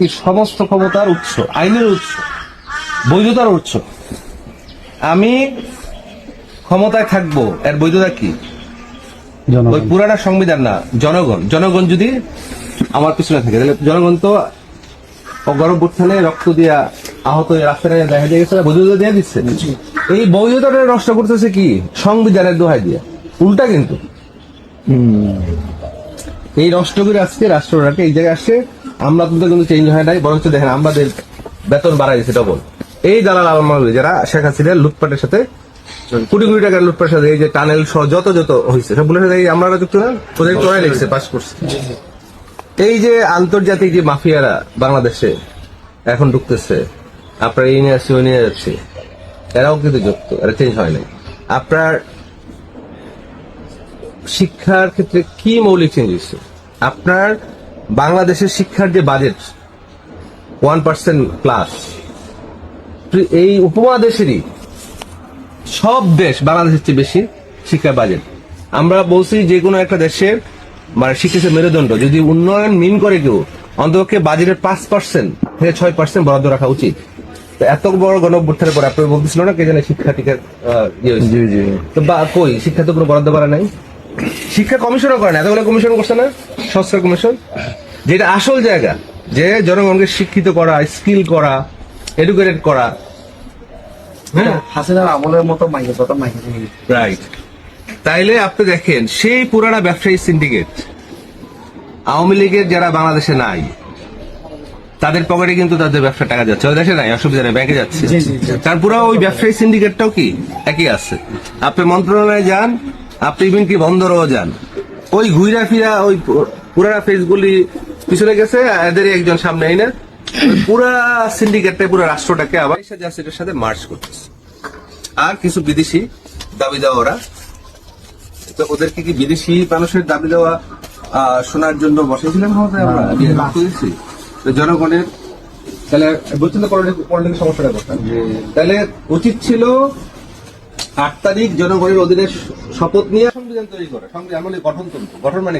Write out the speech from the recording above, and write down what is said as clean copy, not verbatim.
এই সমস্ত ক্ষমতার উৎস, আইনের উৎস, বৈধতার উৎস। আমি ক্ষমতায় থাকবো, এর বৈধতা কি? ওই পুরানা সংবিধান না, জনগণ। জনগণ যদি আমার পিছনে থাকে, তাহলে জনগণ তো গণঅভ্যুত্থানে রক্ত দিয়া আহত হয়ে রাস্তায় দেখা দিয়ে গেছে, বৈধতা দিয়ে দিচ্ছে। এই বৈধতাটা নষ্ট করতেছে কি? সংবিধানের দোহাই দিয়ে। উল্টা কিন্তু এই নষ্ট করে আজকে রাষ্ট্রটাকে এই জায়গায় আসছে। আমরা কিন্তু চেঞ্জ হয় নাই, বরঞ্চ দেখেন আমাদের বেতন বাড়াই দিচ্ছে ডবল। এই দালাল আলমাল যারা শেখ হাসিনার লুটপাটের সাথে, কোটি কোটি টাকার লুটপাটের সাথে, এই যে টানেল সহ যত যত হয়েছে সবগুলোর সাথে আমরা যুক্ত না, ওদের চড়াই লেগেছে, পাস করছে। এই যে আন্তর্জাতিক যে মাফিয়ারা বাংলাদেশে এখন ঢুকতেছে, আপনার এই নিয়ে আসছে ওই নিয়ে যাচ্ছে, এরাও কিন্তু যুক্ত, এরা চেঞ্জ হয় নাই। আপনার শিক্ষার ক্ষেত্রে কি মৌলিক চেঞ্জ হয়েছে? আপনার বাংলাদেশের শিক্ষার যে বাজেট 1% প্লাস, এই উপমহাদেশেরই সব দেশ বাংলাদেশের চেয়ে বেশি শিক্ষা বাজেট। আমরা বলছি যে কোনো একটা দেশের মানে শিক্ষার মেরুদণ্ড যদি উন্নয়ন মিন করে কেউ, অন্তপক্ষে বাজেটের 5% থেকে 6% বরাদ্দ রাখা উচিত। তো এত বড় গণঅভ্যুত্থানের পরে আপনি বলতেছিল না কে জানে শিক্ষা টিকার তো বা কই শিক্ষা তো কোনো বরাদ্দ করা নাই। শিক্ষা কমিশনও করে না, এতগুলো কমিশন করছে না, সংস্কার কমিশন, যেটা আসল জায়গা, যে জনগণকে শিক্ষিত করা, স্কিল করা, এডুকেটেড করা। হ্যাঁ, হাসিনার আমলের মতো মাইকে কথা মাইকে রাইট। তাইলে আপনি দেখেন সেই পুরানা ব্যবসায়ী সিন্ডিকেট আওয়ামী লীগের যারা বাংলাদেশে নাই, তাদের পকেটে কিন্তু তাদের ব্যবসা টাকা যাচ্ছে, ওই দেশে নাই, অসুবিধা নেই, ব্যাংকে যাচ্ছে। তার পুরো ওই ব্যবসায়ী সিন্ডিকেটটাও কি একই আছে। আপনি মন্ত্রণালয়ে যান, আপনি ইভেন কি বন্দরও যান, ওই ঘুরা ফিরা ওই পুরানা ফেসগুলি পিছনে গেছে, এদেরই একজন সামনে আইনা পুরা সিন্ডিকেটটা পুরো রাষ্ট্রটাকে আবার এটার সাথে মার্চ করতেছে। আর কিছু বিদেশি দাবি দেওয়া, ওরা তো ওদেরকে কি বিদেশি মানুষের দাবি দেওয়া শোনার জন্য বসেছিলাম জনগণের। তাহলে বলছেন তো পলিটিক্যাল সমস্যাটা কথা, তাহলে উচিত ছিল 8 তারিখ জনগণের অধীনে শপথ নিয়ে সংবিধান তৈরি করা। সংবিধান মানে গঠনতন্ত্র, গঠন মানে